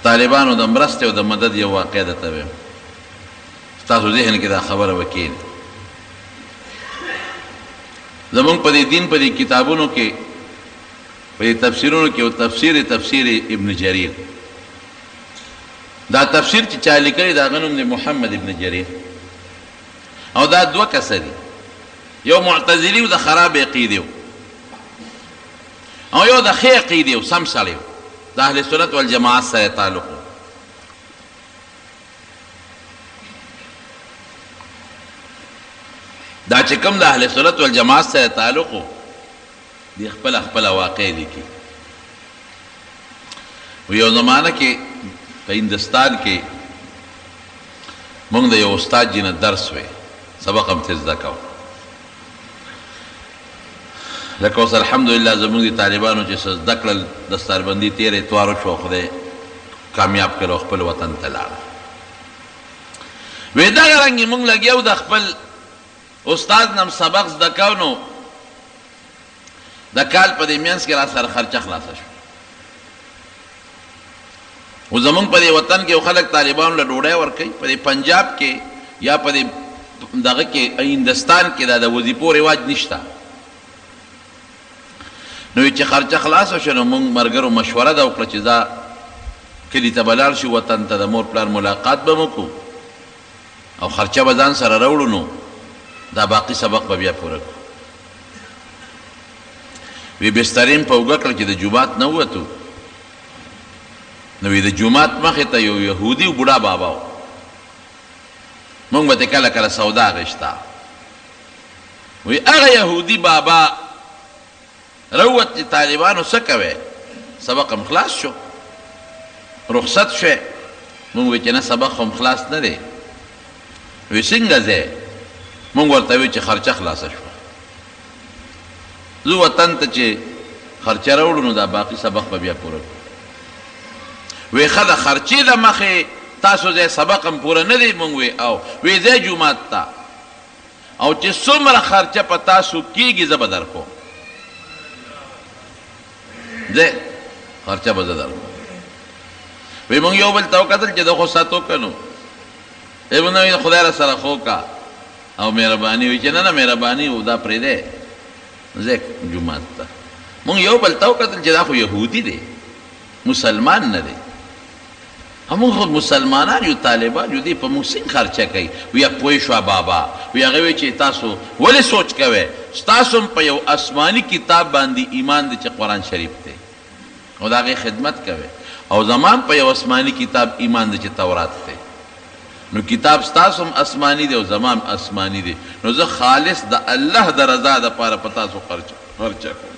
طالبانو د مرستې او د مدد یو واقع درته وایم ستاسو ذهن کې دا خبره به کښېني زمونږ په دې دین په دې کتابونو کې په دې تفسیرونو کې او تفسیر ابن جریر دا تفسیر چې چا لیکلی د هغه نوم دی محمد ابن جریر او دا دوه کسه دي یو معتزلي و د خراب عقیدې و او یو د ښې عقیدې و سم سړی و د اهل سنت والجماعت سره تعلق و دا چې کوم د اهل سنت والجماعت سره تعلق و دی خپله واقع لیکي و یو زمانه کې په هندوستان کې موږ د یو استاد جي نه درس وی سبق هم ترې زده کوو لکه اوس الحمدلله زموږ د طالبانو چې څه زده کړل دستاربندي تېر اتوار وشو خدای کامیاب کړل او خپل وطن ته لاړل وی دغه رنګې موږ لګیا د خپل استاد نم سبق زده کوو نو د کال په دې منځ کې را سره خرچه خلاصه شو و زمونږ په دې وطن کې یو خلک طالبانو له ډوډۍ ورکوي په دې پنجاب کې یا په دې دغه کې هندوستان کې دا د وظیفو رواج نشته نو چې خرچه خلاصه شو نو موږ ملګرو مشوره ده وکړه چې دا کلي ته به لاړ شو وطن ته د مور پلار ملاقات به وکړو او خرچه به ځان سره راوړو نو دا باقي سبق به بیا پوره کړو وی بسترین په اوږه کړه چې د جومات نه ووتو نو وی د جومات مخې ته یو یهودي و بوډا بابا و موږ به ترې کله کله سودا اخېسته وی هغه یهودي بابا راووت چې طالبانو څه کوئ سبق هم خلاص شو رخصت شوی موږ وی چې نه سبق هم خلاص نه دی وی څنګه ځې موږ ورته وی چې خرچه خلاصه شوه زه وطن ته چې خرچه راوړو نو دا باقي سبق به بیا پوره کړو وی ښه د خرچې د مخې تاسو ځای سبق هم پوره نه دی موږ وی او وی ځای جومات ته او چې څومره خرچه په تاسو کېږي زه به درکوم ځای خرچه به زه درکوم وی موږ یو بل ته وکتل چې د خو ساتو که نو ای خدای را سره خو کا او مهرباني وی چې نه نه مهرباني و دا پرېږدی ځای جومات ته موږ یو بل ته وکتل چې دا خو یهودي دی مسلمان نه دی موږ خو مسلمانان یو طالبان یو دی په موږ څنګه خرچه کوي وی پوه شوه بابا وی هغه وی چې تاسو ولې سوچ کوئ ستاسو هم په یو آسماني کتاب باندې ایمان دی چې قرآن شریف دی او د هغې خدمت کوئ او زمان په یو آسماني کتاب ایمان دی چې تورات دی نو کتاب ستاسو هم آسماني دی او زما هم آسماني دی نو زه خالص د الله د رضا دپاره په تاسو خرچه کوم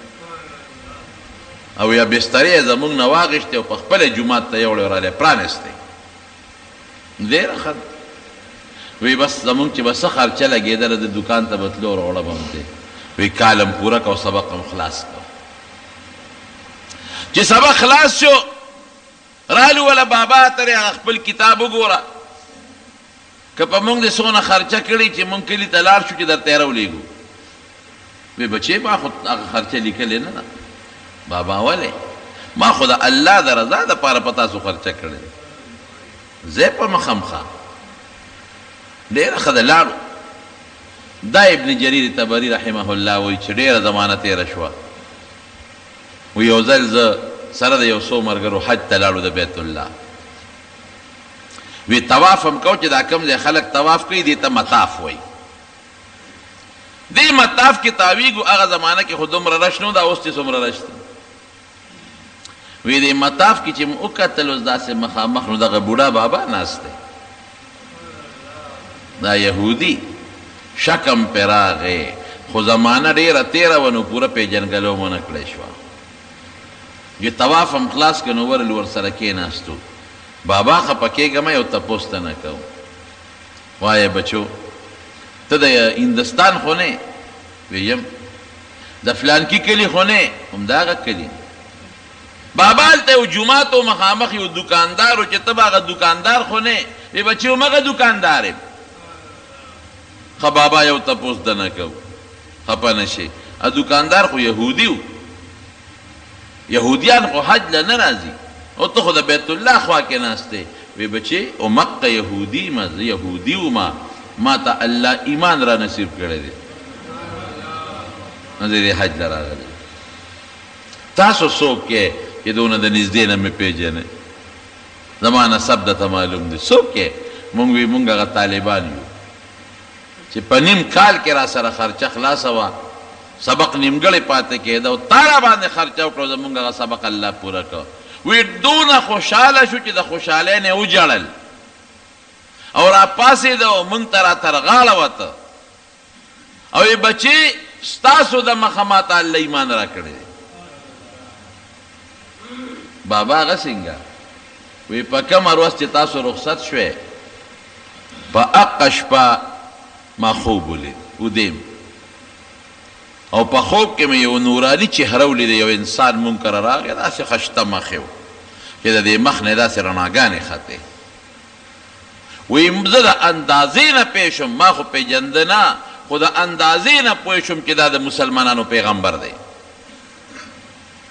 او یا بسترې یې زموږ نه واخېستې او په خپله جومات ته یوړې رالی پرانېستی ډېره ښه وی بس زموږ چې به څه خرچه لګېدله د دوکان ته به تلو روړه به هم دی وی کال هم پوره کو سبق هم خلاص کو چې سبق خلاص شو رالو وله بابا ته هغه خپل کتاب وګوره که په موږ دې څونه خرچه کړې چې موږ کلي ته لاړ شو چې درته یې راولېږو وی بچې ما خو هغه خرچه لیکلې نه ده بابا ولې ما خو د الله د رضا دپاره په تاسو خرچه کړې زه په مخامخا ډېره ښه ده لاړو دا ابن جریر طبري رحمه الله وایي چې ډېره زمانه تېره شوه وی یو ځل زه سره د یو څو ملګرو حج ته لاړو د بیت الله وی طواف هم کو چې دا کوم ځای خلک طواف کوي دې ته مطاف وایي دې مطاف کې تاویږو هغه زمانه کې خو دومره رش نه دا اوس چې څومره رش دی وی دې مطاف کې چې مو وکتل اوس داسې مخامخ نو دغه بوډا بابا ناست دی دا یهودي شکم پې راغی خو زمانه ډېره تېره وه نو پوره پېژنګلو مو نه کړی شوه چې طواف هم خلاص که نو ورل ورسره کېناستو بابا خفه کېږه مه یو تپوس ته نه کوم وایه بچو ته د هندوستان خو نه ویم د فلانکي کلي خو نه همدغه کلي بابا هلته یو جومات و مخامخ یو دوکاندار و چې ته به هغه دوکاندار خو نه وی بچې همغه دوکاندار یم ښه بابا یو تپوس ده نه کوو خفه نه شي دوکاندار خو یهودي و یهودیان خو حج له نه راځي او ته خو د بیت الله خوا کې ناست دی وی بچې او مکه یهودي ما زه یهودي وما ما ته الله ایمان را نصیب کړی دی نو زه دې حج ته راغلی تاسو څوک یې چې دونه د نږدې نه مې پېژنې زما نسب درته معلوم دی څوک یې مونږ وی مونږ هغه طالبان یو چې په نیم کال کې را سره خرچه خلاصه وه سبق نیمګړی پاتې کېده او تا را باندې خرچه وکړو زمونږ هغه سبق الله پوره کړ وی دونه خوشحاله شو چې د خوشحالۍ نه وجړل او را پاسېده او مونږ ته را تر غاړه وته او وی بچې ستاسو د مخه ماته الله ایمان را کړی دی بابا هغه څنګه وی په کومه ورځ چې تاسو رخصت شوې په هغه شپه ما خوب ولید ودیم او په خوب کې مې یو نوراني چهره ولیده یو انسان مونږ کره راغی داسې خشته مخ یې و چې د دې مخ نه داسې رڼاګانې ختې وی زه د اندازې نه پوه شم ما خو پېژنده نه خو د اندازې نه پوه شم چې دا د مسلمانانو پیغمبر دی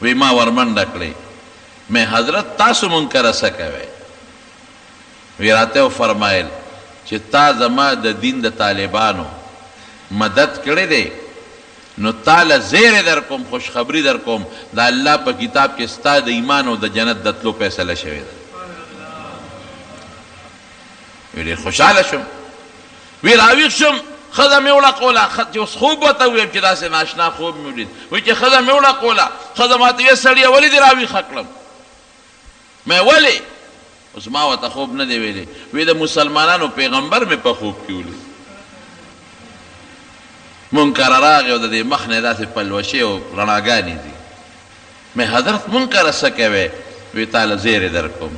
وی ما ورمنډه کړې میں حضرت تاسو مونږ کره څه کوئ وی راته وفرمایل چې تا زما د دین د طالبانو مدد کړی دی نو تاله زیری در کوم خوشخبری در کوم د الله په کتاب کې ستا د ایمان او د جنت د تلو فیصله شوې ده وی ډېر خوشحاله شم وی راویښ شم ښځه مې وړقوله چې اوس خوب ورته وویم چې داسې ناشنا خوب مې ولید وایي چې ښځه مې وړقوله ښځه ماته ویې سړیه ولې دې راویښه کړم مې ولې اوس ما ورته خوب نه دی ویلی وی د مسلمانانو پیغمبر مې په خوب کې ولید مونږ کره راغی او د دې مخ نه داسې پلوشې او رڼاګانې دي مې حضرت مونږ کره څه کوې وی تاله زیری در کوم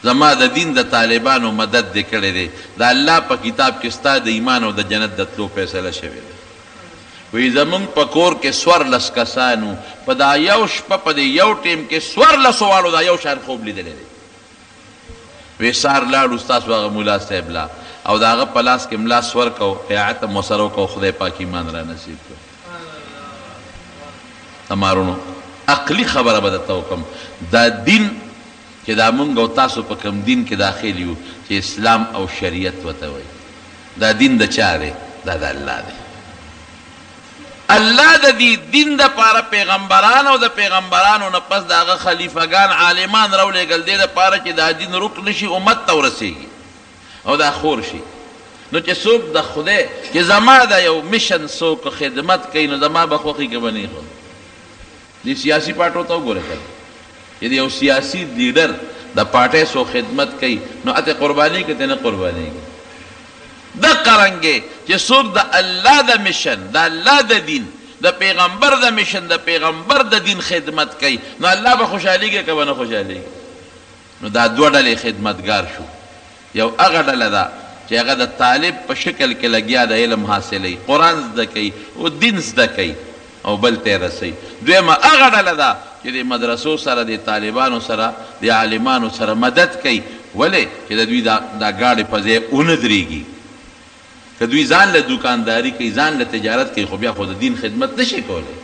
زما د دین د طالبانو مدد دې کړی دی د الله په کتاب کې ستا د ایمان او د جنت د تلو فیصله شوې ده وی زمونږ په کور کې 14 کسانو په دا یو شپه په دې یو ټیم کې 14 والو دا یو شان خوب لیدلی دی وی سهار لاړو ستاسو هغه ملا صاحب لا او د هغه په لاس کې ملاس ورکو بیعت هم ورسره وکړو خدای پاک ایمان را نصیب کړو تمارونو عقلي خبره به درته وکړم دا دین چې دا مونږ او تاسو په کوم دین کې داخل یو چې اسلام او شریعت ورته وایي دا دین د چا دی دا د الله دی الله د دې دین دپاره پیغمبران او د پیغمبرانو نه پس د هغه خلیفګان عالمان راولېږل دې دپاره چې دا دین رک نشي امت ته ورسېږي او دا خور شي نو چې څوک د خدای چې زما د یو میشن څوک خدمت کوي نو زما به خوښي کې به نه خو دې سیاسي پارټو ته وګوره کنه چې یو سیاسي لیډر د پارټۍ څو خدمت کوي نو اته قرباني کوي ته نه قرباني کوي د قرنګې چې څوک د الله د میشن د الله د دین د پیغمبر د میشن د پیغمبر د دین خدمت کوي نو الله به خوشحالېږي که به نه خوشحالېږي نو دا دوه ډلې خدمتګار شو یو هغه ډله ده چې هغه د طالب په شکل کې لګیا د علم حاصلوي قرآن زده کوي او دین زده کوي او بل ته یې رسوي دویمه هغه ډله ده چې د مدرسو سره د طالبانو سره د عالمانو سره مدد کوي ولې چې د دوی دا ګاډې په ځای ونه درېږي که دوی ځان له دوکانداري کوي ځان له تجارت کوي خو بیا خو د دین خدمت نشي کولی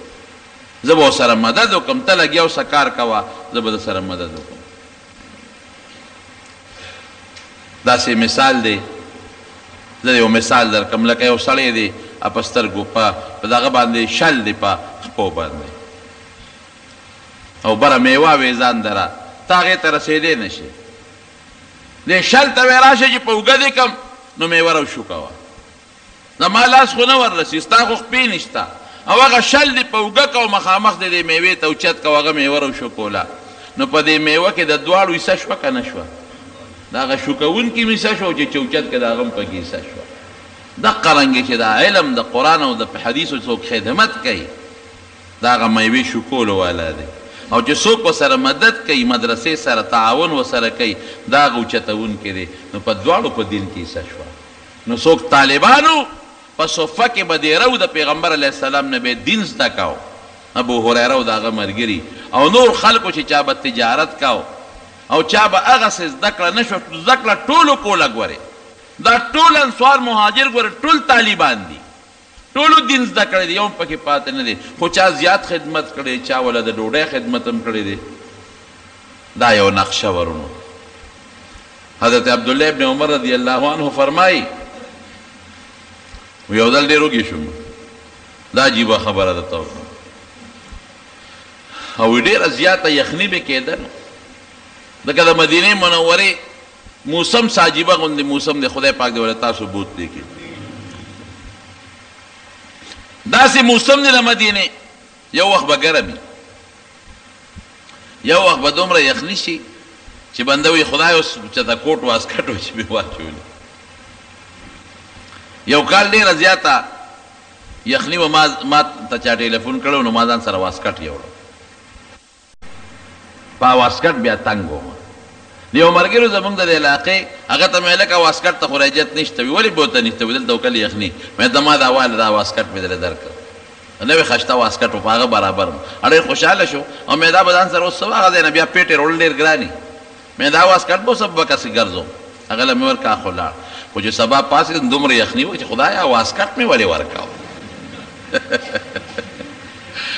زه به ورسره مدد وکړم ته لګیا اوسه کار کوه زه به درسره مدد وکړم داسې مثال دی زه یو مثال درکړم لکه یو سړی دی په سترګو په دغه باندې شل دی په خپو باندې او بره میوه وې ځان دره ته هغې ته رسېدی نه شي دې شل ته وې راشه چې په اوږه دې کړم نو میوه روشو کوه زما لاس خو نه وررسي ستا خو خپې نشته او هغه شل دې په اوږه کو مخامخ دې دې میوې ته اوچت کو هغه میوه روشو کوله نو په دې میوه کې د دواړو حصه شوه که نه شوه د هغه شوکوونکي مې حصه شوه چې چوچت کې د هغه هم پکې حصه شوه دقه رنګې چې دا علم د قرآن او د حدیثو څوک خدمت کوي د هغه میوې شوکولو والا دی او چې څوک ورسره مدد کوي مدرسې سره تعاون ورسره کوي د هغه اوچتوونکی دی نو په دواړو په دین کې حصه شوه نو څوک طالبانو په صفه کې به دې رو د پیغمبر علیه السلام نه به دین زده کو ابو هریره او د هغه ملګري او نور خلکو چې چا به تجارت کو او چا به هغسې زده کړه نه شوه زده کړه ټولو کوله ګورې دا ټول انصار مهاجر ګورې ټول طالبان دي ټولو دین زده کړی دی یو هم پکې پاتې نه دی خو چا زیات خدمت کړی چا ولا د ډوډۍ خدمت هم کړی دی دا یو نقشه ورونو. حضرت عبدالله ابن عمر رضی اللہ عنہ فرمائی یو دل ډېر وږی شوم، دا عجیبه خبره ده ته او ډېره زیاته یخني به کېدل. لکه د مدینې منورې موسم ساجیبه غوندې موسم دی، خدای پاک دې ولې تاسو بوت دی کې داسې موسم دی د مدینې. یو وخت به ګرم وي، یو وخت به دومره یخني شي چې بنده وي خدای اوس چېرته کوټ واسکټ و چې مې واچولي. یو کال ډېره زیاته یخني و، ما ته چا ټلیفون کړی نو ما ځان سره واسکټ یوړو، په واسکټ بیا تنګ وم. یو ملګرو زمونږ د علاقې هغه ته مې لکه واسکټ ته خو رجت نشته وي. ولې بوته نشته وي؟ دلته وکلې یخني. مې ته ما دا واله دا واسکټ مې درله درکړ، نوې خشته واسکټ و، په هغه برابر م. ډېر خوشحاله شو او مې دا به ځان سره اوس څه هغه ځای نه بیا پیټې روړل ډېر ګرانې. مې دا واسکټ به اوس به کسې ګرځوم، هغه له مې ورکا خو لاړ. خو چې سبا پاسېدم دومره یخني وه چې خدایا واسکټ مې ولې ورکاو.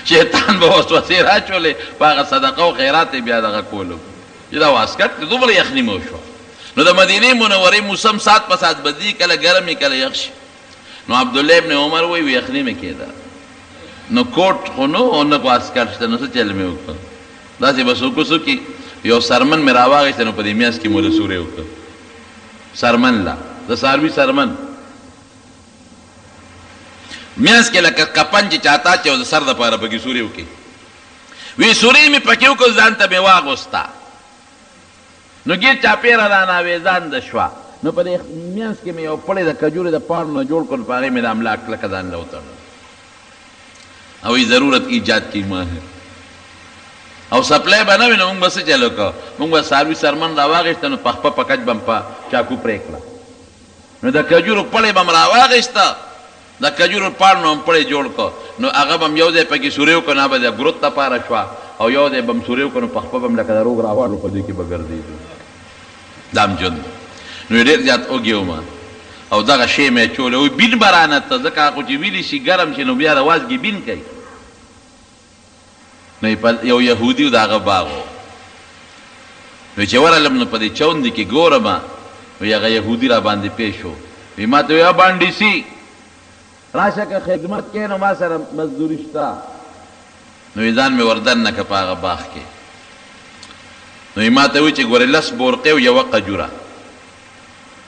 شیطان به وسوسې راچولې، په هغه صدقه او خیرات یې بیا دغه کولو چې دا واسکټ دومره یخني مې وشوه. نو د مدینې منورې موسم سات په سات بدلي، کله ګرم وي کله یخ شي. نو عبدالله ابن عمر وایي یخني مې کېده، نو کوټ خو نو او نه واسکټ شته، نو څه چل مې وکړ؟ داسې به څوک وڅوکي یو سرمن مې راواغېسته، نو په دې میاشت کې مو له سورې وکړ سرمن لا د څاروي سرمن میاس کې لکه کپن چې چاته چې د سر دپاره پکې سورې وکړي. وی سورې مې پکې وکړ، ځان ته مې واغوسته، نو ګیر چاپېره راناوېزانده شوه. نو په دې میاس کې مې یو پړی د کجورې د پاڼو نه جوړ کړ، په هغې مې د املا کلکه ځان له وتړل او ضرورت ایجاد کی ماهر او سپلای به نه وي. نو مونږ به څه چل وکړو؟ مونږ به څاروي سرمن راواغېسته، نو په خپه په کچ به م په چاکو پرې کړه، نو د کجورو پړی به م راواغېسته، د کجورو پاڼو نه م پړی جوړ کړ، نو هغه به م یو ځای پکې سورې وکړو، نه به د ګروت دپاره شوه، او یو ځای به م سورې وکړو، نو په خپه به م لکه د روغ راوالو په دې کې به ګرځېدو. دا م ژوند نو ډېر زیات وږی وم او دغه شی مې اچولی وي بین به رانته، ځکه خو چې ویلي شي ګرم شي نو بیا د وازګې بین کوي. نو یو یهودي و د هغه باغ و، نو چې ورغلم نو په دې چوندې کې ګورم، وی هغه یهودي را باندې پیش و، وی ما ته وی بانډیسي راشه که خدمت کې نو ما سره مزدوري شته. نو وی ځان مې وردن نه که په هغه باغ کې. نو وی ما ته وی چې ګورې 10 بورقې او یوه قجوره،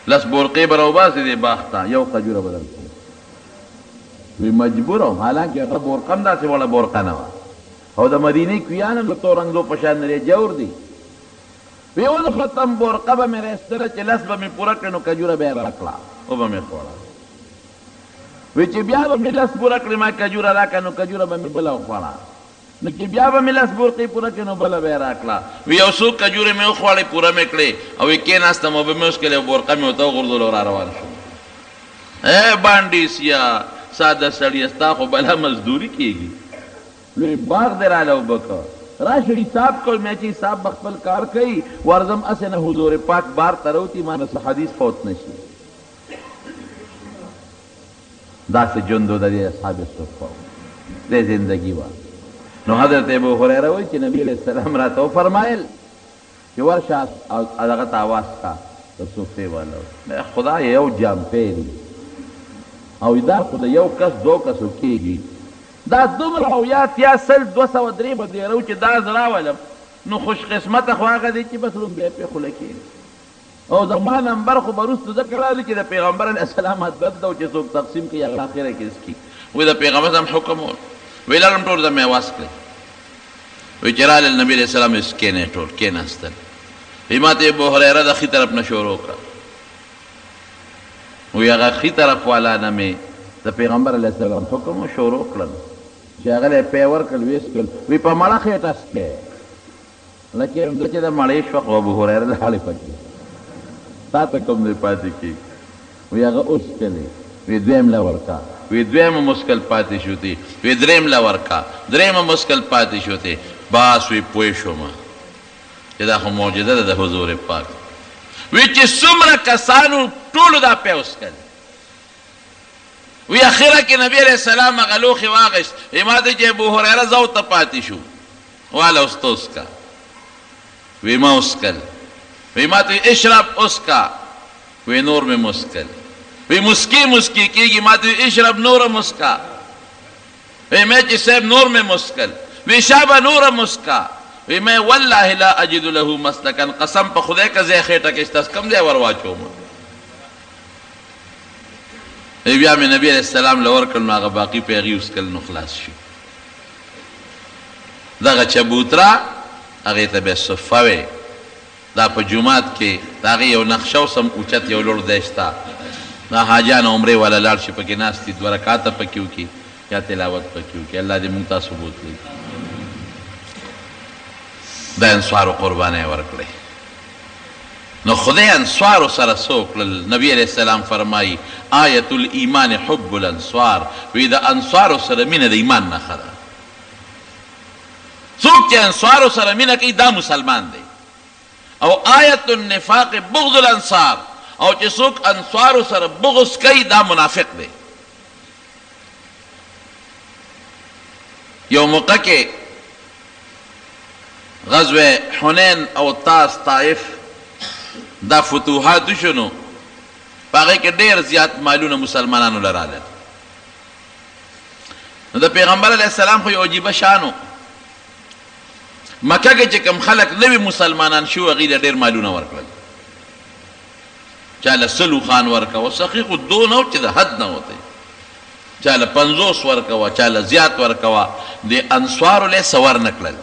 10 بورقې به راوباسې دې باغ ته، یو قجوره به درکړو. وی مجبور وم، حالانکې هغه بورقه هم داسې وړه بورقه نه وه او د مدینې کویان هم د تورنګلو په شان لري جوړ دي. وی ختم بورقه به مې راایستله چې 10 به مې پوره کړې، نو کجوره به یې راکړه او به مې خوړه. وی چې بیا به مې 10 پوره کړې ما کجوره راکړه، نو کجوره به مې بله وخوړه، نو چې بیا به مې 10 بورقې پوره کړې، نو بله به یې راکړه. وی یو څو کجورې مې وخوړې پوره مې کړې او وی کېناستم او به مې وڅکلې او بورقه مې ورته وغورځول او را روان شوم. بانډیسیا ساده سړیه ستا خو بله مزدوري کېږي، لوی باغ دې راله اوبه کړ، راشه حساب کړ. مې چې حساب به خپل کار کوي، ورځم هسې نه حضور پاک بار ته راوتي، ما نه څه حدیث فوت نه شي. داسې ژوند و د دې اصحاب صفه دې زندګي وه. نو حضرت ابو هریره وایي چې نبي علیه السلام راته وفرمایل چې ورشه دغه ته اواز کا د صوفې والا، خدای یو جام پیري او دا خو د یو کس 2 کسو کېږي، دا دومره او یا 203 به ډېرو چې دا زه راولم، نو خوش قسمته خو هغه دی چې بس روز بیا پرې خوله کېږي. او زما نمبر خو به وروسته ځکه راغلی چې د پیغمبر علیه السلام حضرت ده او چې څوک تقسیم کوي هغه اخره کې څکي. وایي د پیغمبر هم حکم و، وی لاړم ټول ځه مې اواز کړی، وایي چې رالل نبي علیه السلام یې کېنی ټول کېناستل. وایي ما ته ابو هریره د ښي طرف نه شروع کړه، وایي هغه ښي طرف والا نه مې د پیغمبر علیه السلام حکم شروع کړل چې هغه له پی ورکړل ویس کړل. وی په مړه خېټه سکې لکه چې د مړې شوه خو ابو هریره لاړې پکې تا ته کوم دی پاتې کېږي. وی هغه وڅکلې، وی دویم له ورکا، وی دویمه مسکل پاتې شوتې، وی دریم له ورکا، دریمه مسکل پاتې شوتې. باس وی پوه شومه چې دا خو معجزه ده د حضور پاک. وی چې څومره کسانو ټولو دا پی وڅکل. وی اخیره کې نبی علیہ السلام هغه لوښی واخیست، وی ما ته چې ابو هریره زه ورته پاتې شو واله اوس ته وڅکه. وی ما اسکل وی ما تو اشرب اسکا وی نور میں مسکل وی مسکی مسکی کی گی ما تو اشرب نور مسکا وی میں چی سیب نور میں مسکل وی شابہ نور مسکا وی میں واللہ لا اجد له مسلکن قسم پا خدای کا زی خیٹا کشتاس کم دے ورواچو ما وی بیا میں نبی علیہ السلام لور کرنو آغا باقی پیغی اسکل نخلاص شو دا غا چبوترا اغیتا بے صفاوے دا پا جماعت کے داغی یو نقشو سم اوچت یو لور دیشتا دا حاجان عمرے والا لار شی پکی ناستی دورکاتا پکیو کی یا تلاوت پکیو کی اللہ دی منگتا ثبوت لی دا انسوارو قربانے ورکلے نو خدای انسوارو سر سوکل نبی علیہ السلام فرمائی آیت الایمان حب الانسوار وی دا انسوارو سر من دا ایمان نخدا سوک چے انسوارو سر من کئی دا مسلمان دے او آیت النفاق بغض الانصار او چے سوک انسوارو سر بغض کئی دا منافق دے یو موقع کے غزو حنین او تاس طائف دا فتوحات شنو پاگے کے دیر زیاد مالون مسلمانانو لرالے دا پیغمبر علیہ السلام خوی عجیب شانو مکہ کے چکم خلق نوی مسلمانان شو غیر دیر مالون ورکل چالا سلو خان ورکا سخیق دو نو چی دا حد نو تے چالا 50 ورکوا چالا زیاد ورکوا دے انسوارو لے سور نکلل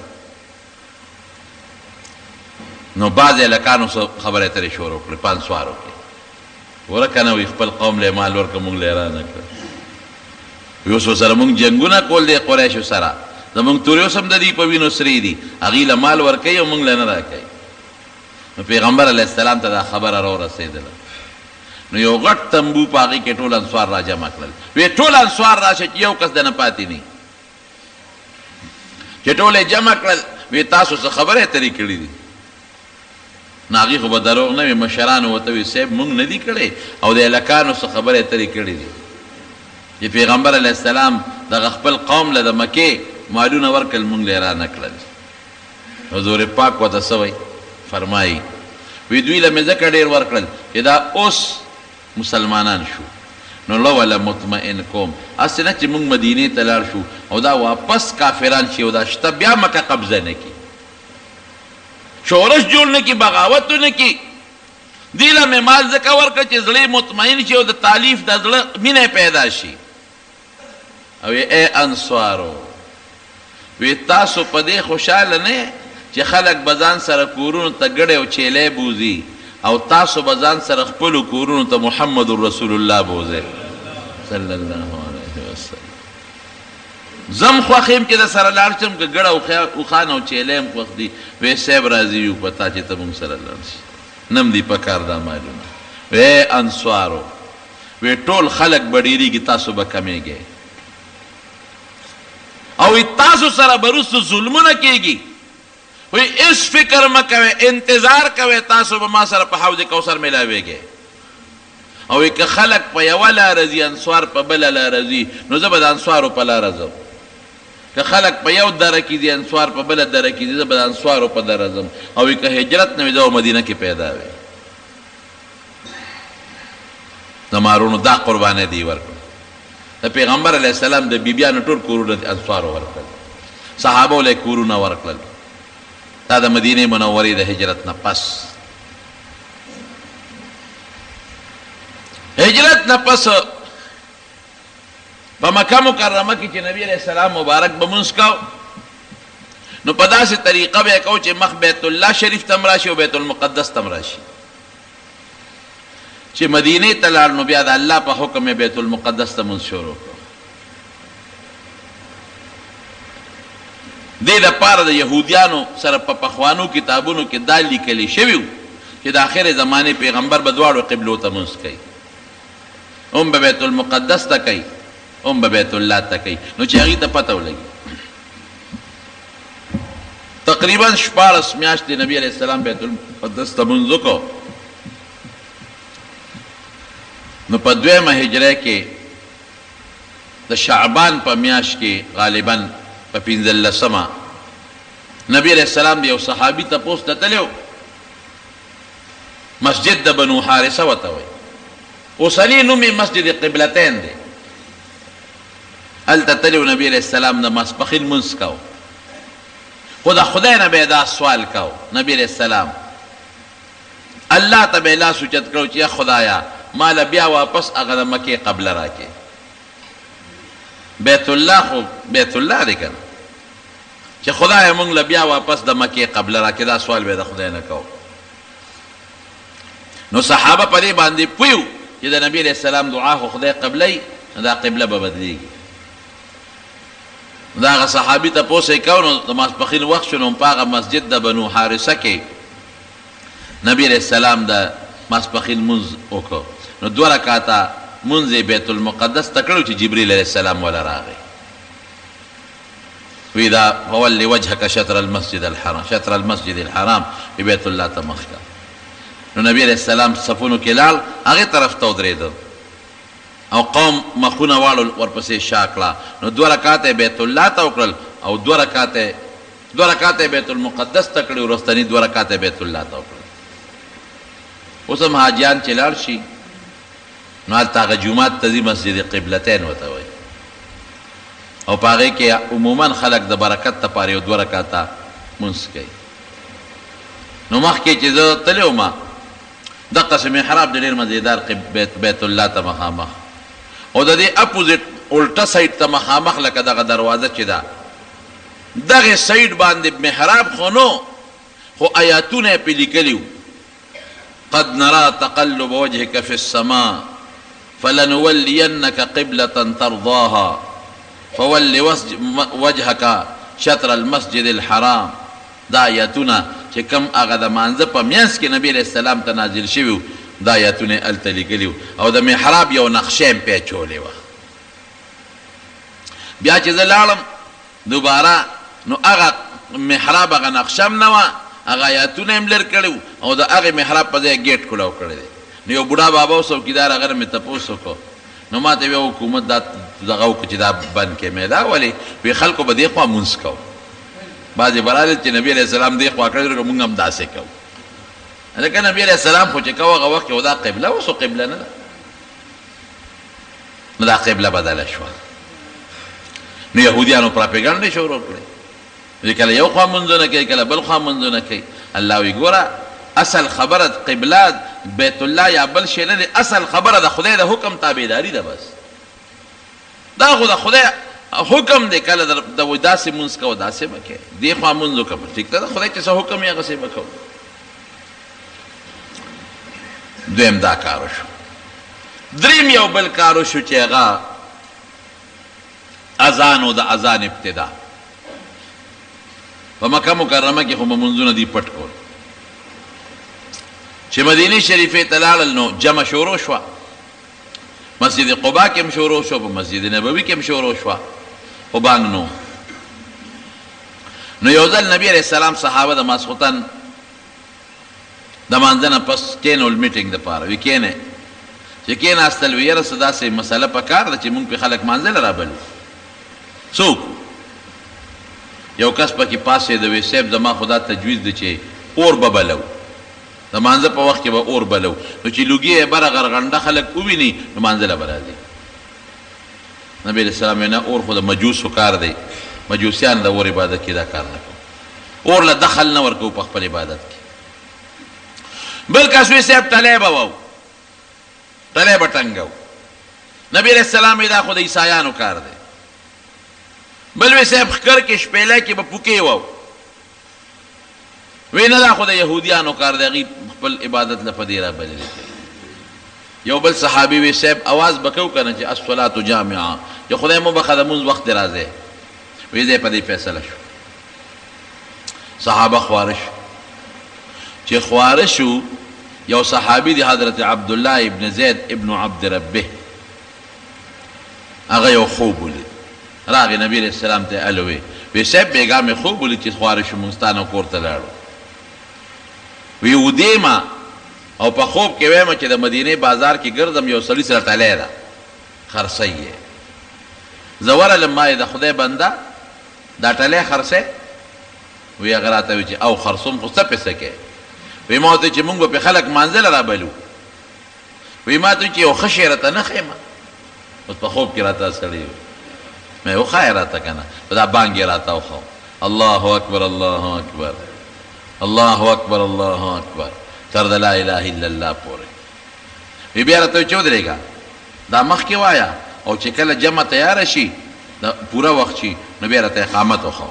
نو بعض لکانو خبر تری شورو کلی 500 کے ورکنو اخپل قوم لے مال ورکا مونگ لے را نکل یوسو سر مونگ جنگونا کول دے قریشو سرا دا مونگ توریو سم دا دی پوینو سری دی اغیل مال ورکی و مونگ لے نرا کئی نو پیغمبر علیہ السلام تا دا خبر رو رسیدلا نو یو غٹ تنبو پاقی کے ٹول انسوار را جمع کرل وی ٹول انسوار را شد یو کس دینا پاتی نہیں چی ٹول جمع کرل وی تاسو سا خبر تری کری دی ناغی خو بدروغ نوی مشرانو وطوی سیب مونگ ندی کڑے او دے لکانو سا خبر تری کری دی یہ پیغمبر علیہ السلام دا خپل قوم لدا مکے معلون ورکل مونگ لیرا نکلل حضور پاک و تصوی فرمائی وی دوی لمی ذکر دیر ورکل کہ دا اس مسلمانان شو نو لولا مطمئن کوم اسی نا چی مونگ مدینی تلار شو او دا واپس کافران شی او دا شتا بیا مکہ قبضہ نکی شورش جوڑنے کی بغاوت تو نکی دیلا میں مال زکا ورکا چی زلی مطمئن شی او دا تالیف دا زلی مینے پیدا شی او اے انسوارو وی تاسو پدے خوشحال نے چی خلق بزان سر کورون تا گڑے و چیلے بوزی او تاسو بزان سر خپلو کورون تا محمد رسول اللہ بوزے صلی اللہ علیہ وسلم زم خواخیم چی دا سر لارچم که گڑا و خان و چیلیم خوخ دی وی سیب رازیو پتا چی تبون سر لارچ نم دی پکار دا معلوم وی انسوارو وی ٹول خلق بڑیری کی تاسو بکمے گئے او تاسو سر برست ظلمون کیگی وی اس فکر مکوے انتظار کوے تاسو بما سر پا حوض کوثر ملاوے گئے او که خلق پا یوالا رزی انسوار پا بلا لا رزی نو زبد انسوارو پا لا رزم که خلق پا یو درکی دی انسوار پا بلا درکی دی زبد انسوارو پا در رزم او که حجرت نوی دو مدینہ کی پیدا ہوئے نمارونو دا قربانے دی ورکل دا پیغمبر علیہ السلام دا بیبیانو ٹور کورو دا انسوارو ورکل صحابو لے کورونا ورکل تا دا مدینہ منوری دا حجرت نا پس ہجرت نا پس با مکہ مکرمہ کی چی نبی علیہ السلام مبارک بمنسکاو نو پدا سے طریقہ بے کہو چی مخ بیت اللہ شریف تمراشی و بیت المقدس تمراشی چی مدینہ تلال نو بیاد اللہ پا حکم بیت المقدس تمنس شروع کو دے دا پار دا یہودیانو سر پا پخوانو کتابونو کی دالی کلی شویو چی دا آخر زمانے پیغمبر بدوارو قبلو تمنس کئی ام بیت المقدس تا کئی ام بیت اللہ تا کئی نو چی اگی تا پتاو لگی تقریباً 14 میاشت نبی علیہ السلام بیت المقدس تا منزو کو نو پا دویم ہجرے کے دا شعبان پا میاش کے غالباً پا 15 سما نبی علیہ السلام دی یو صحابي تپوس ته تلو مسجد د بنو حارثه وته وي اوسنی نوم مسجد قبلتین دی هلته تلو نبی علیہ السلام د ماسپښین لمونځ کو خو د خدای نه به دا سوال کو نبی علیہ السلام الله ته به لاس اوچت کړو چې خدایا مال بیا واپس هغه د مکې قبله راکې بیت الله خو بیت الله دی کنه چې خدای مونږ له بیا واپس د مکې قبله راکې دا سوال به د خدای نه کو نو صحابه په دې باندې پویو چې د نبی علیہ السلام دعا خو خدای قبلې دا قبله به بدلېږي دا هغه صحابي تپوس یې کو نو د ماسپښین وخت شو نو په هغه مسجد د بنو حارثه کې نبی علیہ السلام د ماسپښین لمونځ وکړو نو 2 رکعاته لمونځ یې بیت المقدس ته کړو چې جبریل علیہ السلام ولا راغی وی دا فولي وجهك شطر المسجد الحرام په بیت الله ته مخ کړه نو نبی علیہ السلام صفونو کې لاړ هغې طرف ته ودرېده او قوم مخونه واړو ورپسې شا کړه نو 2 رکعاته بیت الله ته وکړل او 2 رکعاته بیت المقدس ته کړي وروستني 2 رکعاته بیت الله ته وکړل اوس هم حاجیان چې لاړ شي نو هلته هغه جومات ته ځي مسجد قبلتین ورته وایي او په هغې کې عموما خلک د برکت دپاره یو 2 رکعاته لمونځ کوي نو مخکې چې زه تللی وم دقسې محراب د ډېر مزېدار بیت الله ته مخامخ او د دې اپوزیټ الټه سایډ ته مخامخ لکه دغه دروازه چې ده دغې سایډ باندې محراب خو نو خو آیاتونه یې پرې لیکلي قد نرى تقلب وجهك في السماء فلنولينك قبلة ترضاها فول وجهك شطر المسجد الحرام دا آیاتونه چې کم هغه د مانځه په منځ کې نبی علیہ السلام ته نازل شوي وو دا آیاتونه یې هلته لیکلي وو او د محراب یو نقشه یې پې اچولې وه بیا چې زه لاړم دوباره نو هغه محراب هغه نقشه هم نه وه هغه آیاتونه هم لر کړي او د هغې محراب په ځای ګیټ کړو کړی دی نو یو بوډا بابا او څوکیدار هغه مې تپوس وکړو نو ما ته ویې حکومت دا دغه وکړو چې دا بند کړې مې دا ولې وی خلکو به دې خوا مونځ کوو بعضې برالل چې نبي علیہ السلام دې خوا کړی نو مونږ هم داسې کوو ځکه نبي علیہ السلام خو چې کوو هغه وخت کې دا قبله اوس خو قبله نه ده نو دا قبله بدله شوه نو یهودیانو پراپیګنډې شروع کړې کله یو خوا منځونه کوي کله بل خوا منځونه کوي الله وی ګوره اصل خبره قبله بیت الله یا بل شی نه دی اصل خبره د خدای د حکم تابعداري ده بس دا خو د خدای حکم دی کله د داسې مونځ کوه داسې به کوې دې خوا مونځ وکړه ټیک ده د خدای چې څه حکم یې هغسې به کوو دویم دا کار وشو دریم یو بل کار وشو چې هغه اذان و د اذان ابتدا په مکه مکرمه کې خو به مونځونه دي پټ کول چې مدینې شریفې ته لاړل نو جمع شروع شوه مسجد قبا کې هم شروع شو په مسجد نبوي کې هم شروع شوه خو بانګ نو یو ځل نبي علیہ السلام صحابه د ماسخوتن د مانځه نه پس کېنول میټینګ دپاره وی کېنئ چې کېناستل وی یاره څه داسې مسله پکار ده چې مونږ پې خلک مانځه له رابلو څوک یو کس پکې پاسېده وی صاحب زما خو دا تجویز دی چې اور به بلو د مانځه په وخت کې به اور بلو نو چې لوګي یې بره غرغنډه خلک وویني نو مانځه له به راځي نبي علیہ السلام نه اور خو د مجوسو کار دی مجوسیان د اور عبادت کې دا کار نه کوو اور له دخل نه ورکوو په خپل عبادت کې بل کس وی صاحب ټلی به وو ټلی به ټنګو نبي علیہ السلام دا خو د عیسایانو کار دی بل وی صاحب خکر کې شپیلی کې به پوکې وو وی نه دا خو د یهودیانو کار دی هغوی خپل عبادت له په دې رابللی یو بل صحابي وی صاحب اواز به کوو که نه چې الصلاة جامعه چې خدای مو بخه د مونځ وخت دی راځی وی دی په دې فیصله شو صحابه خواره شو چې خواره شو یو صحابي دی حضرت عبدالله ابن زید ابن عبد ربه هغه یو خوب ولید راغی نبی علیہ السلام ته الوی وی صاحب بیګا مې خوب ولید چې خواره شو مونږ ستا نه کور ته لاړو وی ودیما او په خوب کې ویم چې د مدینې بازار کې ګرځم یو سړي سره ټلی ده خرڅی یې زه ورغلم ما یې د خدای بنده دا ټلی خرڅی وی هغه راته وی چې او خرصوم خو څه پسې کې وی ما ته چې مونږ به خلک منزل را بلو وی ما ته چې یو ښه شی راته نه ښیمه اوس په خوب کې راته سړی مې وښایه راته که نه په دا بانګ یې راته وښو الله اکبر الله اکبر الله اکبر الله اکبر تر د لا اله الا الله پورې وی بیا راته چې ودرېږه دا مخکې وایه او چې کله جمع تیاره شي دا پوره وخت شي نو بیا راته اقامت وښو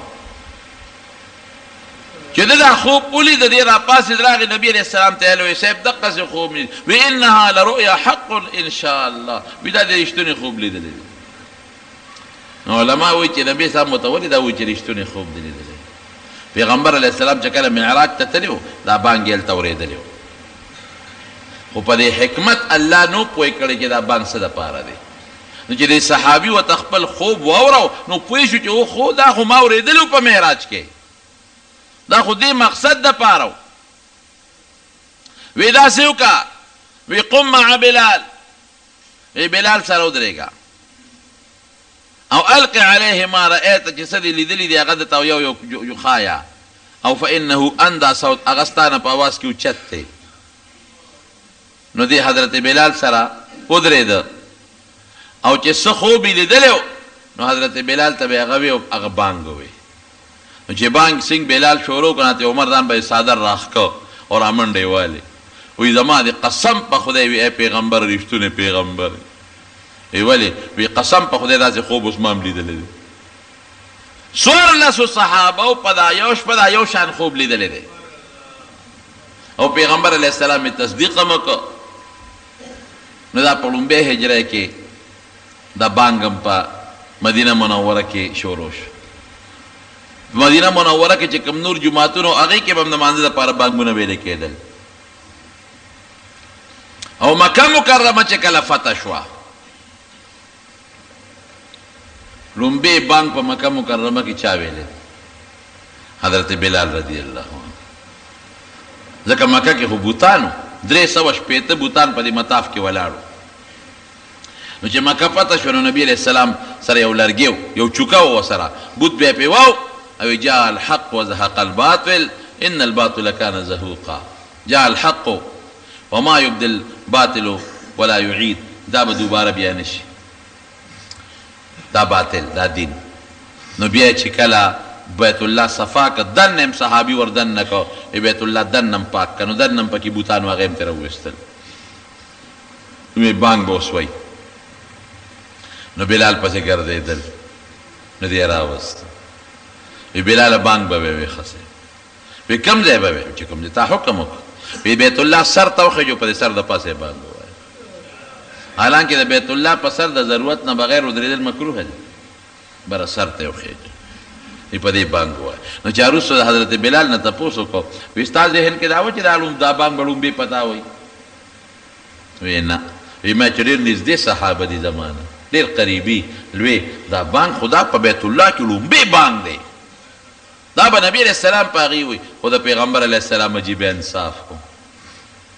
چې ده دا خوب ولید د دې راپاسېد راغی نبي علیه السلام ته ویل وی صاحب دقسې خوب مې وی انها لرؤیا حق ان شاء الله وی دا د رښتونې خوب لیدلی دی نو علما وایي چې نبي صاحب ورته ولې دا وایي چې رښتونې خوب دی لیدلی پیغمبر علیه السلام چې کله معراج ته تللی و دا بانګ یې هلته اورېدلی و خو په دې حکمت الله نو پوه کړی چې دا بانګ څه دپاره دی نو چې دې صحابي ورته خپل خوب واورو نو پوه شو چې او خو دا خو ما اورېدلی و په معراج کې دا خو دې مقصد دپاره و وی داسې وکړه وی قم مع بلال وی بلال سره ودرېږه او القي عليه ما رأيت چې څه دې لیدلي دي هغه درته یو ښایه او فانه اندى صوت هغه ستانه په اواز کې اوچت دی نو دې حضرت بلال سره ودرېده او چې څه خوب یې لیدلی و نو حضرت بلال ته به هغه وی هغه بانګ وی نو چې بانګ سنګ بلال شروع کړه ته عمر ځان به صادر راښکه او رامنډې والې وی زما دې قسم په خدای وی ای پیغمبر رښتونی پیغمبر وی ولې وی قسم په خدای داسې خوب اوس ما هم لیدلی دی څوارلسو صحابو په دا یو شپه دا یو شان خوب لیدلی دی او پیغمبر علیه السلام یې تصدیق هم وکړه نو دا په لومبۍ هجره کې دا بانګ هم په مدینه منوره کې شروع شو مدینه منوره کې چې کوم نور جماعتونه هغې کې به هم د مانځه دپاره بانګونه ویلې کېدل او مکه مکرمه چې کله فتح شوه لومبۍ بانګ په مکه مکرمه کې چا ویلې حضرت بلال رضی الله عنه ځکه مکه کې خو بوتانو 360 بوتان په دې مطاف کې ولاړو نو چې مکه فتح شوه نو نبي علیه السلام سره یو لرګی و یو چوکه و ورسره بوت بیا پې واو او جاء الحق وزهق الباطل ان الباطل كان زهوقا جاء الحق وما يبدل باطل ولا يعيد دا به دوباره بیا نشي دا باطل دا دین نو بیا چې کله بیت الله صفا که دنه هم صحابي ور دننه که بیت الله دنه هم پاک که نو دنه هم پکې بوتان و هغې هم ترې وویستل نو بانګ به اوس وایي نو بلال پسې ګرځېدل نو دی یې راوست وی بلاله بانګ به وی خسې وی کوم ځای به وی چې کوم ځای تا حکم وکړه وی بیت الله سر ته وخېجو په دې سر د پاسې بانګ ووایه حالانکې د بیت الله په سر د ضرورت نه بغیر ودرېدل مکروه دي بره سر ته یې وخېجو وی په دې بانګ ووایه نو چې وروسته د حضرت بلال نه تپوس وکړو وی ستا ذهن کې دا و چې دا بانګ به لومبۍ پتا وایي وی نه وی ما چې ډېر نږدې صحابه دي زمانه ډېر قریبي لوی دا بانګ خدا په بیت الله کې لومبۍ بانګ دی دا به نبی علیہ السلام په هغې وي خو د پیغمبر علیہ السلام عجیب انصاف کو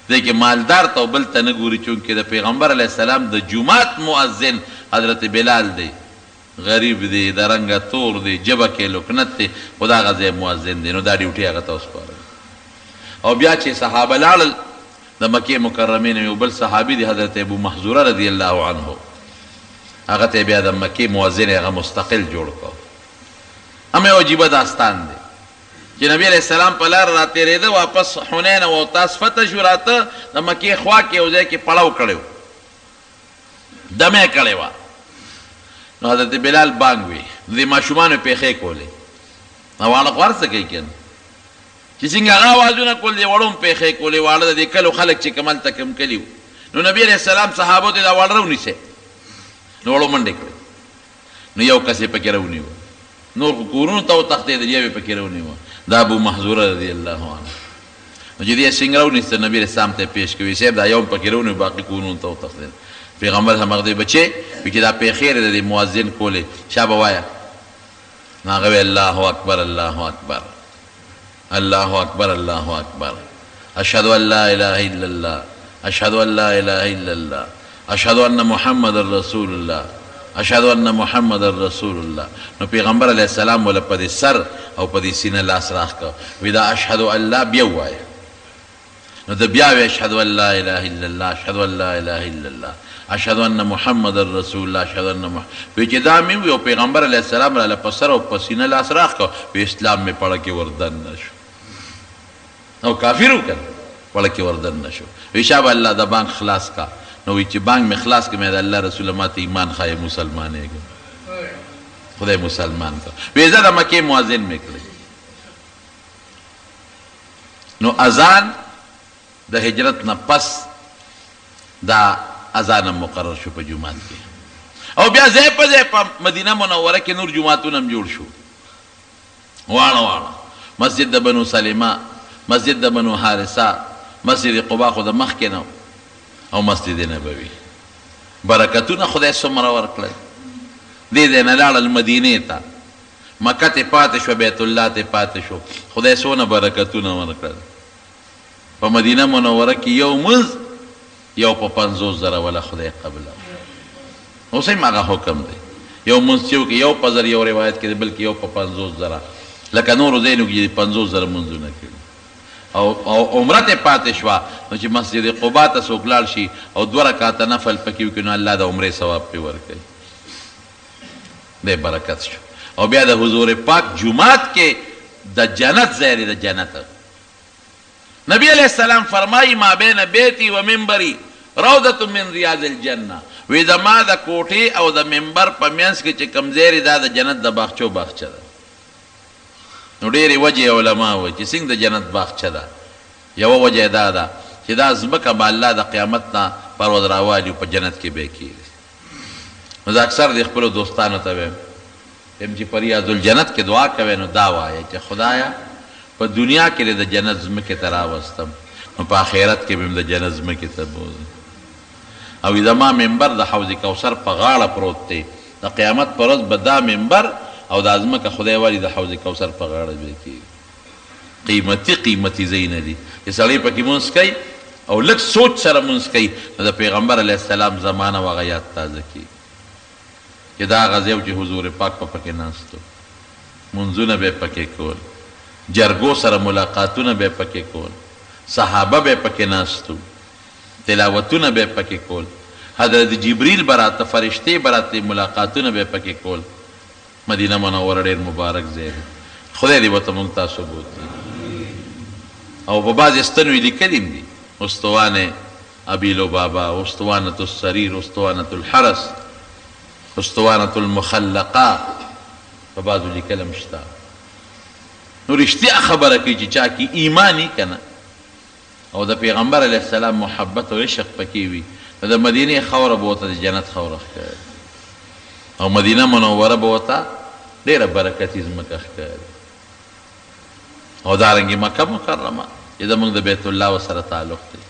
دی کې مالدار ته او بل ته نه ګوري چونکې د پیغمبر علیہ السلام د جومات مؤذن حضرت بلال دی غریب دی د رنګه تور دی جبه کې لکنت دی خو دا هغه ځای مؤذن دی نو دا ډیوټي هغه ته وسپارل او بیا چې صحابه لاړل د مکې مکرمې نه یو بل صحابي دی حضرت ابو محذوره رضی الله عنه هغه ته بیا د مکې مؤذن هغه مستقل جوړ کړ هم یو عجیبه داستان دی چې نبی علیہ السلام په لار راتېرېده واپس حنین او تاس فتح شو راته د مکې خوا کې یو ځای کې پړاو کړی و دمه کړې وه نو حضرت بلال بانګ وي د دې ماشومانو پېښې کولې او واړه خو هر څه کوي که نه چې څنګه هغه اوازونه کول دې وړو هم پېښې کولې واړه د دې کلو خلک چې کوم هلته کوم کلي وو نو نبي علیہ السلام صحابو ته دا واړه راونیسئ نو وړو منډې کړې نو یو کس یې پکې راونیو نور کورونو ته وتښتېدل یو یې پکې راونیوه دا ابو محذوره رضی الله عنه نو چې دې څنګه راونیسته نبي علیه السلام ته پیش کوي صاحب دا یو هم پکې راونیو باقي کورونو ته وتښتېدل پیغمبر هم هغه دی بچې وایي چې دا پیښې د دې مؤذن کولې شا به وایه نو هغه وی الله اکبر الله اکبر الله اکبر الله اکبر اشهد ان لا اله الا الله اشهد ان لا اله الا الله اشهد ان محمد رسول الله اشهد ان محمد رسول الله. نو پیغمبر علیہ السلام ولا په دې سر او په دې سینه لاس راخ کا وی دا اشهد ان لا بیا وایه. نو د بیا وی اشهد ان لا اله الا الله اشهد ان لا اله الا الله اشهد ان محمد رسول الله اشهد ان محمد وی چې دا مې وی پیغمبر علیہ السلام را په سر او په سینه لاس راخ کا وی اسلام می پړه کې وردن نشو او کافر وکړ پړه کې وردن نشو. وی شابه الله د بانک خلاص کا. نو وی چې بانک می خلاص کې مې د الله رسول ماته ایمان خای مسلمانېږم خدای مسلمان کا. وی زه د مکې مؤذن می کړی. نو اذان د هجرت نه پس دا اذان مقرر شو په جمعات کې او بیا ځای په ځای په مدینه منوره کې نور جمعاتونه هم جوړ شو واړه مسجد د بنو سلمه مسجد د بنو حارثه مسجد قبا خو د مخکې نه او مسجد نبوي برکتونه خدای څومره ورکړل. دې ځای نه لاړل مدینې ته مکه ته پاتې شو بیت الله ته پاتې شو خدای څونه برکتونه ورکړل. په مدینه منوره کې یو منځ یو په 50,000 ولا خدای قبل اوس هم هغه حکم دی یو منځ چې یو په زر یو روایت کې بلکې یو په 50,000 لکه نورو ځایونو کې 50,000 منځونه کړي او عمره ته پاتې شوه. نو چې مسجد قبا ته څوک لاړ شي او 2 رکعاته نفل پکې وکړي نو الله د عمرې ثواب پې ورکوي دی برکت شو. او بیا د حضور پاک جمعات کې د جنت ځای دی د جنت. نبی علیہ السلام فرمائی ما بین بیتی و منبری روضت من ریاض الجنہ وی زما د کوټې او د منبر په منځ کې چې کوم ځای دی دا د جنت د باغچو باغچه ده. نو ډېرې وجې علما وایي چې څنګه د جنت باغچه ده. یوه وجه دا ده چې دا ځمکه به الله د قیامت نه پرواز راوالي په جنت کې به کېږي. نو زه اکثر د خپلو دوستانو ته وایم چې په ریاض الجنت کې دعا کوئ نو دا وایئ چې خدایه په دنیا کې د جنت ځمکې ته راوستم نو په آخرت کې به م د جنت ځمکې ته بوزم. او زما منبر د حوض کوثر په غاړه پروت دی د قیامت په ورځ به دا منبر او دا ځمکه خدای والي د حوض کوثر په غاړه به کېږي. قیمتي قیمتي ځایونه دي چې سړی پکې مونځ کوي او لږ سوچ سره مونځ کوي نو د پیغمبر علیه السلام زمانه و هغه یاد تازه کېږي چې دا هغه ځای و چې حضور پاک په پکې ناست و مونځونه به یې پکې کول جرګو سره ملاقاتونه به پکې کول صحابه به پکې ناستو تلاوتونه به پکې کول حضرت جبریل براته فرشتې براته ملاقاتونه به پکې کول. مدینه منوره ډېر مبارک ځای دی خدای دې ورته موږ تاسو بوتلي. او په بعضې ستنو یې لیکلي هم دي استوانه ابیلو بابا استوانة السریر استوانة الحرس استوانة المخلقه په بعضو لیکل هم شته. نو رښتیا خبره کوي چې چا کې ایمانی کنه او د پیغمبر علیه السلام محبت او عشق پکې وي نو د مدینې خوره به ورته د جنت خوره ښکاري او مدینه منوره به ورته ډېره برکتي ځمکه ښکاري. او دارنګې مکه مکرمه چې زموږ د بیت الله ورسره تعلق دی.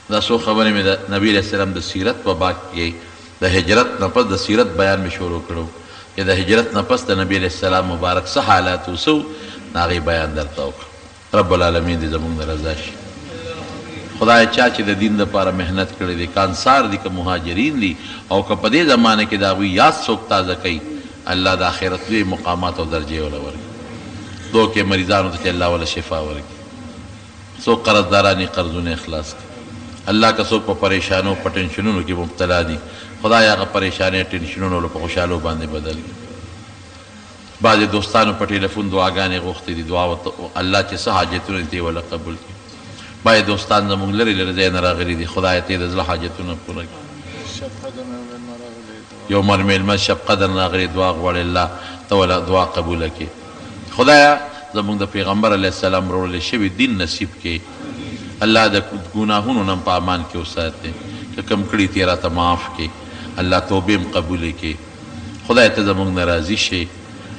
دا څو خبرې مې د نبي علیه السلام د سیرت په باب کې د هجرت نه پس د سیرت بیان مې شروع کړو چې د هجرت نه پس د نبی علیه السلام مبارک څه حالات وسو د هغې بیان درته وکړو. رب العالمین دې زموږ نه رضا شي. خدای چا چې د دین دپاره محنت کړی دی که انصار دي که مهاجرین دي او که په دې زمانه کې د هغوی یاد څوک تازه کوي الله د آخرت لوی مقامات او درجې وله ورکړي. دو کې مریضانو ته چې الله وله شفا ورکړي. څوک قرضداران یې قرضونه اخلاص کړي. الله که څوک په پریشانو په ټینشنونو کې مبتلا دي خدای هغه پریشانۍ ټینشنونو په خوشحالو باندې بدل کړي. بعضې دوستانو په ټیلیفون دعاګانې غوښتې دي دعا الله چې څه حاجتونه دي وله قبول کړي. بعضې دوستان زموږ لرې لرې ځای نه راغلي دي خدای ته یې د زړه حاجتونه پوره کړي. یو مر میلمه شب قدر راغلي دعا غواړي الله ته وله دعا قبوله کړي. خدایه زموږ د پیغمبر علیه السلام وروړلی شوي دین نصیب کړي. الله د ګناهونو نه په امان کې وساتې که کم کړي تې راته معاف کړي. الله توبې م قبولې کړي. خدای ته زموږ نه راضي شي.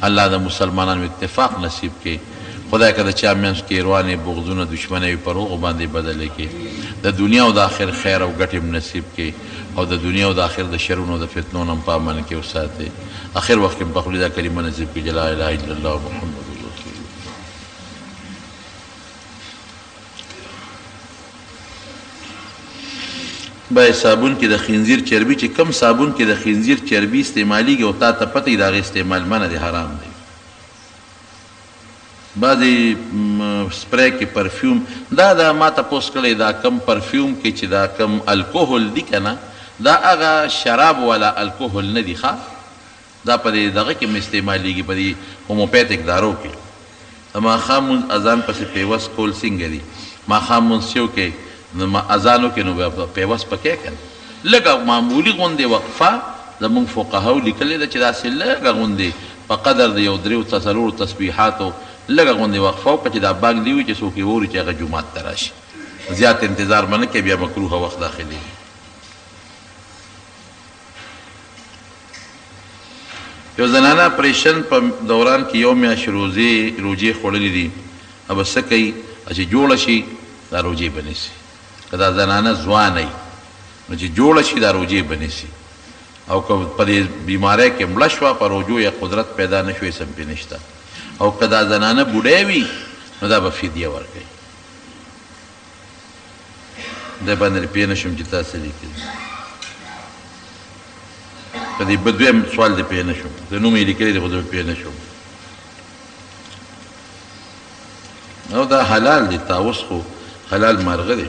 الله د مسلمانانو اتفاق نصیب کړي. خدای که د چا منځ کې روانې بغضونه دشمنۍ وي پر هغو باندې بدله کړي. د دنیا او د آخر خیر او ګټې م نصیب کړي او د دنیا او د آخر د شرونو د فتنو نه م په امن کې وساتې. آخر وخت کې م په خولې دا کلمه نصیب کړي چې لا اله الا الله محمد رسول الله. باید صابون کې د خنزیر چربي چې کم صابون کې د خنزیر چربي استعمالیږي او تا ته پته وي د هغې استعمال منع دی، حرام دی. بعضې سپری کې پرفیوم دا ما تپوس کړی دا کم پرفیوم کې چې دا کم الکوهل دی که نه دا هغه شراب والا الکوهل نه دی ښه، دا په دې دغه کې م استعمالیږي په دې هوموپیتک دارو کې. د ماښام مونځ اذان پسې پیوس کول څنګه دي؟ ماښام مونځ چې وکئ نو اذان وکړې نو بیا پیوس پکې که نه لږه معمولي غوندې وقفه زمونږ فقهاو لیکلې ده چې داسې لږه غوندې په قدر د یو دریو څلورو تسبیحاتو لږه غوندې وقفه وکړه چې دا باګ دي وي چې څوک یې ووري چې هغه جومات ته راشي. زیات انتظار به نه کوي، بیا مکروهه وخت داخلېږي. یو زنانه پریشن په دوران کې یو میاشت روجې خوړلې دي، او به څه کوي چې جوړه شي دا روجې به نیسي. که دا زنانه ځوانه وي نو چې جوړه شي دا روجې به نیسي، او که په دې بیمارۍ کې مړه شوه په روجو یې قدرت پیدا نه شوې سم پې نشته، او که دا زنانه بوډۍ وي نو دا به فدیه ورکوي. دی باندې پوه نه شم چې تاسو لیکلي په دې دویم سوال دی پوه نه شم، د نوم یې لیکلی دی خو زه پوه نه شم. او دا حلال دی، طاووس خو حلال مرغه دی.